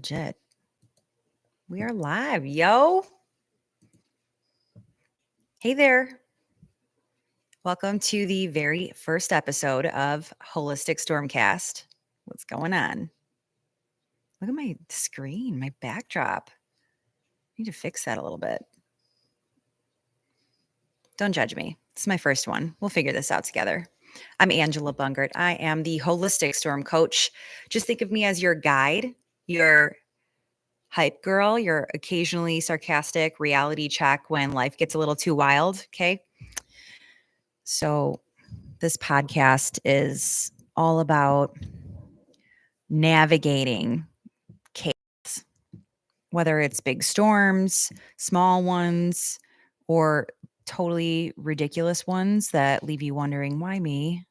legit. We are live, yo. Hey there. Welcome to the very first episode of Holistic Stormcast. What's going on? Look at my screen, my backdrop. I need to fix that a little bit. Don't judge me. It's my first one. We'll figure this out together. I'm Angela Bungert. I am the Holistic Storm Coach. Just think of me as your guide, your hype girl, your occasionally sarcastic reality check when life gets a little too wild. Okay. So, this podcast is all about navigating chaos, whether it's big storms, small ones, or totally ridiculous ones that leave you wondering, why me?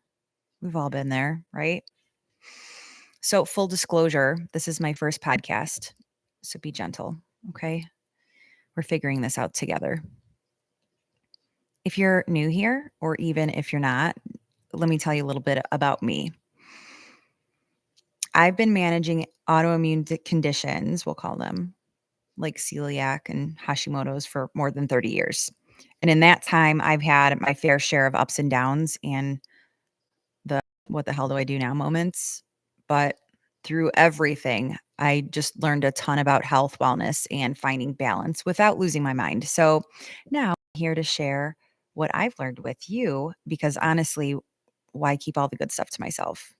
We've all been there, right? So, full disclosure, this is my first podcast. So, be gentle. Okay. We're figuring this out together. If you're new here, or even if you're not, let me tell you a little bit about me. I've been managing autoimmune conditions, we'll call them, like celiac and Hashimoto's for more than 30 years. And in that time, I've had my fair share of ups and downs and the what the hell do I do now moments. But through everything, I just learned a ton about health, wellness, and finding balance without losing my mind. So now I'm here to share what I've learned with you because honestly, why keep all the good stuff to myself?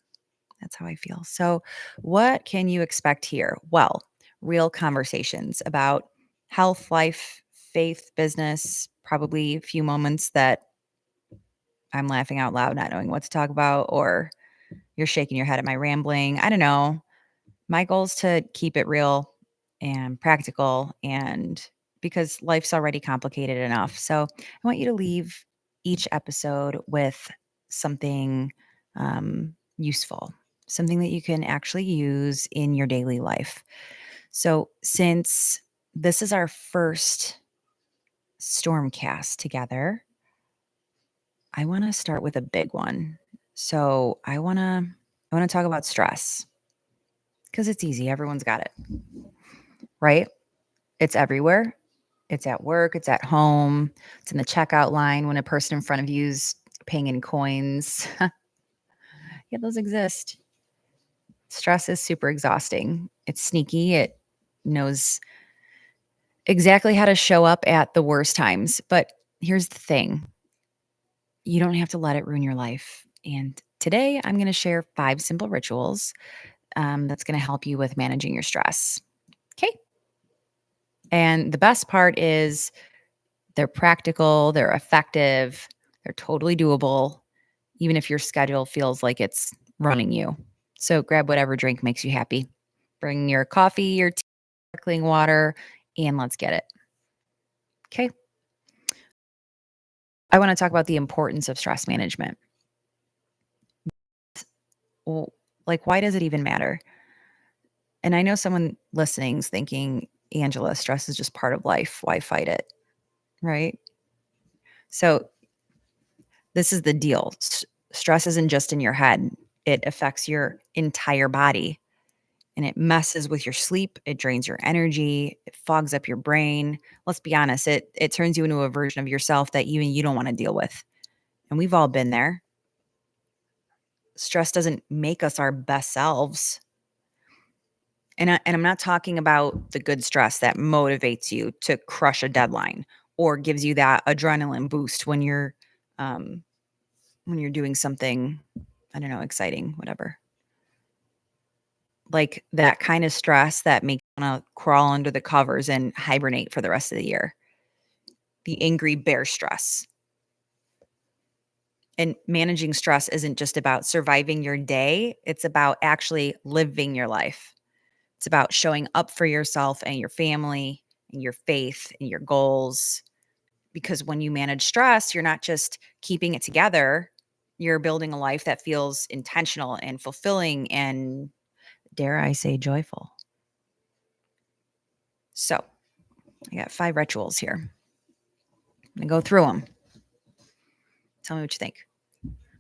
That's how I feel. So, what can you expect here? Well, real conversations about health, life, faith, business, probably a few moments that I'm laughing out loud, not knowing what to talk about, or you're shaking your head at my rambling. I don't know. My goal is to keep it real and practical, and because life's already complicated enough. So, I want you to leave each episode with something useful, something that you can actually use in your daily life. So, since this is our first Stormcast together, I want to start with a big one. So, I want to talk about stress because it's easy. Everyone's got it, right? It's everywhere. It's at work, it's at home, it's in the checkout line when a person in front of you's paying in coins. Yeah, those exist. Stress is super exhausting. It's sneaky. It knows exactly how to show up at the worst times. But here's the thing, you don't have to let it ruin your life. And today I'm going to share 5 simple rituals that's going to help you with managing your stress. Okay. And the best part is they're practical, they're effective, they're totally doable, even if your schedule feels like it's running you. So grab whatever drink makes you happy. Bring your coffee, your tea, sparkling water, and let's get it. Okay. I want to talk about the importance of stress management. Well, like, why does it even matter? And I know someone listening is thinking, Angela, stress is just part of life. Why fight it? Right. So this is the deal. Stress isn't just in your head, it affects your entire body and it messes with your sleep. It drains your energy. It fogs up your brain. Let's be honest, it turns you into a version of yourself that even you don't want to deal with. And we've all been there. Stress doesn't make us our best selves. And I'm not talking about the good stress that motivates you to crush a deadline or gives you that adrenaline boost when you're doing something, I don't know, exciting, whatever. Like that kind of stress that makes you want to crawl under the covers and hibernate for the rest of the year. The angry bear stress. And managing stress isn't just about surviving your day, it's about actually living your life. It's about showing up for yourself and your family and your faith and your goals. Because when you manage stress, you're not just keeping it together, you're building a life that feels intentional and fulfilling and, dare I say, joyful. So, I got 5 rituals here. I'm going to go through them. Tell me what you think.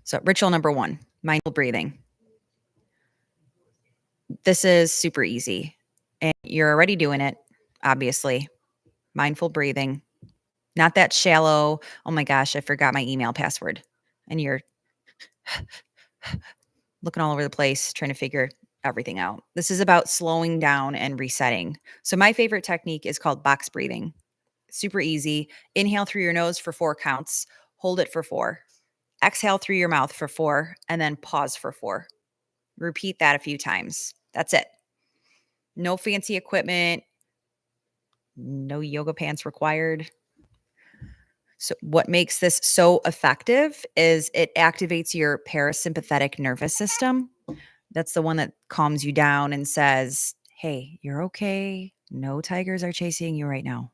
So, ritual number 1, mindful breathing. This is super easy. And you're already doing it, obviously. Mindful breathing, not that shallow, oh my gosh, I forgot my email password. And you're looking all over the place trying to figure everything out. This is about slowing down and resetting. So, my favorite technique is called box breathing. Super easy. Inhale through your nose for 4 counts, hold it for 4. Exhale through your mouth for 4, and then pause for 4. Repeat that a few times. That's it. No fancy equipment, no yoga pants required. So, what makes this so effective is it activates your parasympathetic nervous system. That's the one that calms you down and says, hey, you're okay. No tigers are chasing you right now.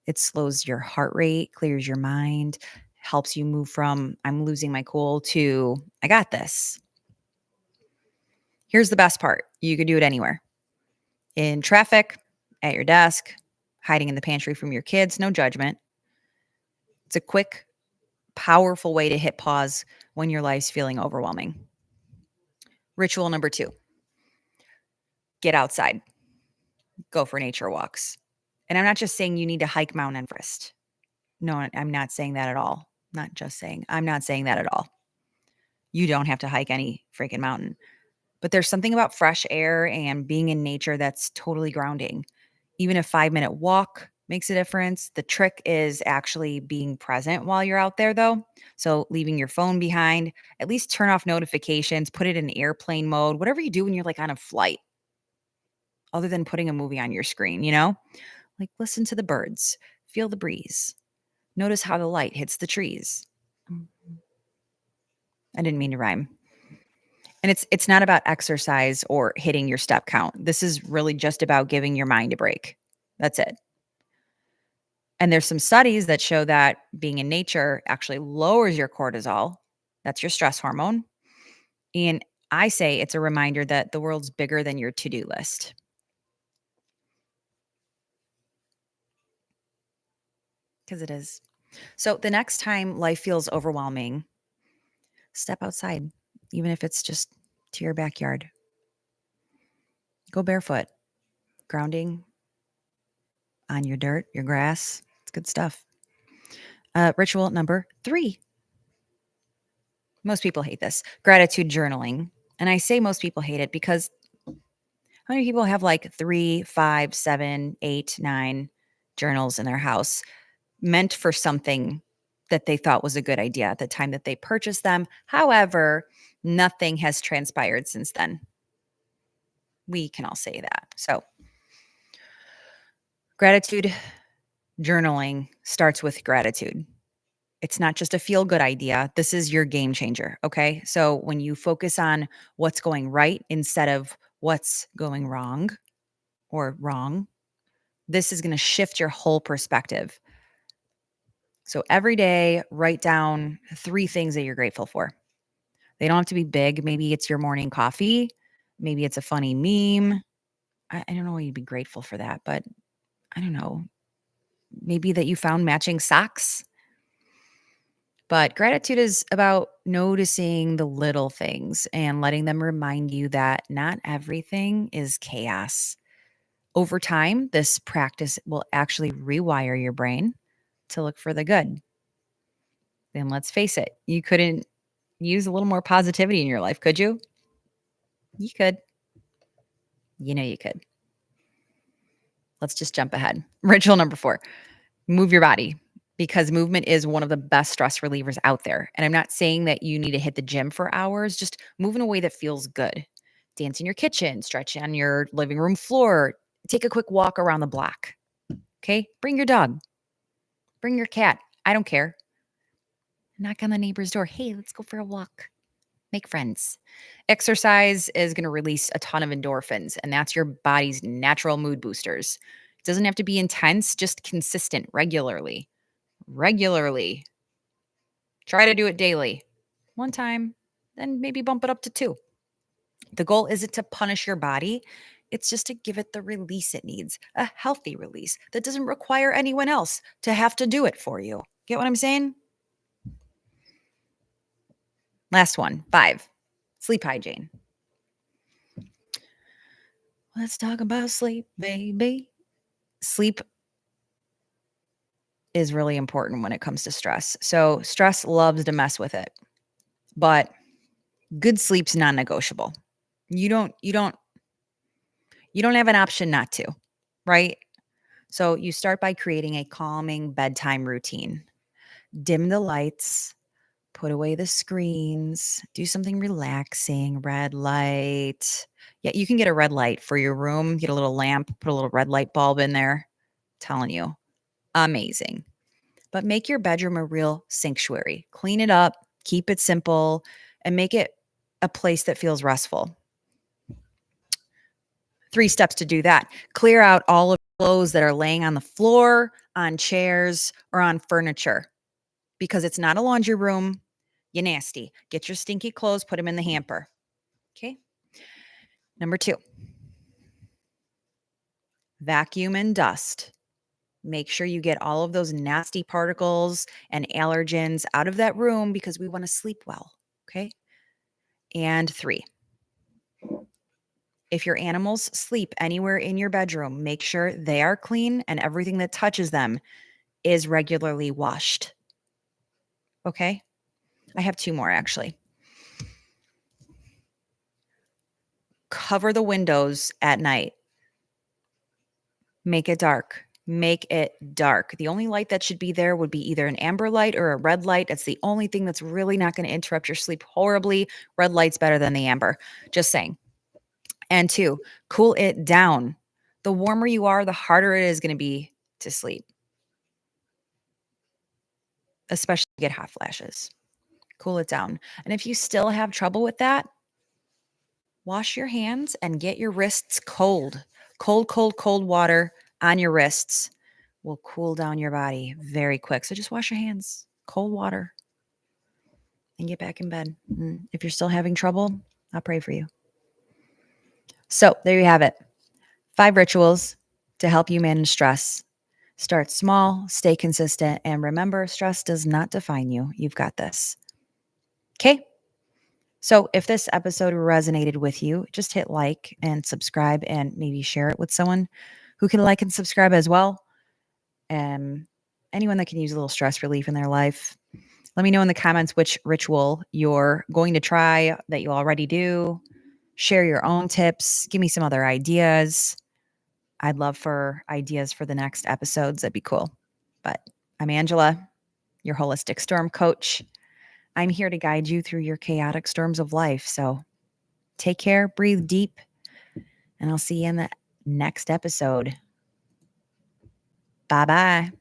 It slows your heart rate, clears your mind, helps you move from I'm losing my cool to I got this. Here's the best part. You could do it anywhere. In traffic, at your desk, hiding in the pantry from your kids, no judgment. It's a quick, powerful way to hit pause when your life's feeling overwhelming. Ritual number 2, get outside, go for nature walks. And I'm not just saying you need to hike Mount Everest. No, I'm not saying that at all. Not just saying, I'm not saying that at all. You don't have to hike any freaking mountain. But there's something about fresh air and being in nature that's totally grounding. Even a 5-minute walk makes a difference. The trick is actually being present while you're out there, though. So leaving your phone behind, at least turn off notifications, put it in airplane mode, whatever you do when you're like on a flight, other than putting a movie on your screen, like listen to the birds, feel the breeze, notice how the light hits the trees. I didn't mean to rhyme. And it's not about exercise or hitting your step count. This is really just about giving your mind a break. That's it. And there's some studies that show that being in nature actually lowers your cortisol. That's your stress hormone. And I say it's a reminder that the world's bigger than your to-do list. Because it is. So the next time life feels overwhelming, step outside, even if it's just to your backyard. Go barefoot, grounding on your dirt, your grass. It's good stuff. Ritual number 3. Most people hate this. Gratitude journaling. And I say most people hate it because how many people have like 3, 5, 7, 8, 9 journals in their house meant for something that they thought was a good idea at the time that they purchased them? However, nothing has transpired since then. We can all say that. So, gratitude journaling starts with gratitude. It's not just a feel good idea. This is your game changer. Okay. So when you focus on what's going right instead of what's going wrong or wrong, this is going to shift your whole perspective. So every day, write down 3 things that you're grateful for. They don't have to be big. Maybe it's your morning coffee. Maybe it's a funny meme. I don't know why you'd be grateful for that, but I don't know. Maybe that you found matching socks. But gratitude is about noticing the little things and letting them remind you that not everything is chaos. Over time, this practice will actually rewire your brain to look for the good. Then let's face it, you couldn't use a little more positivity in your life, could you? You could. You know you could. Let's just jump ahead. Ritual number 4, move your body, because movement is one of the best stress relievers out there. And I'm not saying that you need to hit the gym for hours, just move in a way that feels good. Dance in your kitchen, stretch on your living room floor, take a quick walk around the block. Okay? Bring your dog, bring your cat. I don't care. Knock on the neighbor's door. Hey, let's go for a walk. Make friends. Exercise is going to release a ton of endorphins, and that's your body's natural mood boosters. It doesn't have to be intense, just consistent, regularly. Regularly. Try to do it daily. 1 time, then maybe bump it up to 2. The goal isn't to punish your body. It's just to give it the release it needs, a healthy release that doesn't require anyone else to have to do it for you. Get what I'm saying? Last one, 5, sleep hygiene. Let's talk about sleep, baby. Sleep is really important when it comes to stress. So stress loves to mess with it, but good sleep's non-negotiable. You don't have an option not to, right? So you start by creating a calming bedtime routine. Dim the lights, put away the screens, do something relaxing, red light. Yeah, you can get a red light for your room, get a little lamp, put a little red light bulb in there. Telling you, amazing. But make your bedroom a real sanctuary. Clean it up, keep it simple, and make it a place that feels restful. 3 steps to do that. Clear out all of the clothes that are laying on the floor, on chairs, or on furniture because it's not a laundry room. You nasty. Get your stinky clothes, put them in the hamper. Okay. Number 2, vacuum and dust. Make sure you get all of those nasty particles and allergens out of that room because we want to sleep well. Okay. And 3, if your animals sleep anywhere in your bedroom, make sure they are clean and everything that touches them is regularly washed. Okay. I have 2 more actually. Cover the windows at night. Make it dark. Make it dark. The only light that should be there would be either an amber light or a red light. That's the only thing that's really not going to interrupt your sleep horribly. Red light's better than the amber. Just saying. And 2, cool it down. The warmer you are, the harder it is going to be to sleep, especially if you get hot flashes. Cool it down. And if you still have trouble with that, wash your hands and get your wrists cold. Cold, cold, cold water on your wrists will cool down your body very quick. So just wash your hands, cold water, and get back in bed. If you're still having trouble, I'll pray for you. So there you have it. 5 rituals to help you manage stress. Start small, stay consistent, and remember, stress does not define you. You've got this. Okay. So if this episode resonated with you, just hit like and subscribe and maybe share it with someone who can like and subscribe as well. Anyone that can use a little stress relief in their life. Let me know in the comments which ritual you're going to try that you already do. Share your own tips. Give me some other ideas. I'd love for ideas for the next episodes. That'd be cool. But I'm Angela, your holistic storm coach. I'm here to guide you through your chaotic storms of life. So take care, breathe deep, and I'll see you in the next episode. Bye-bye.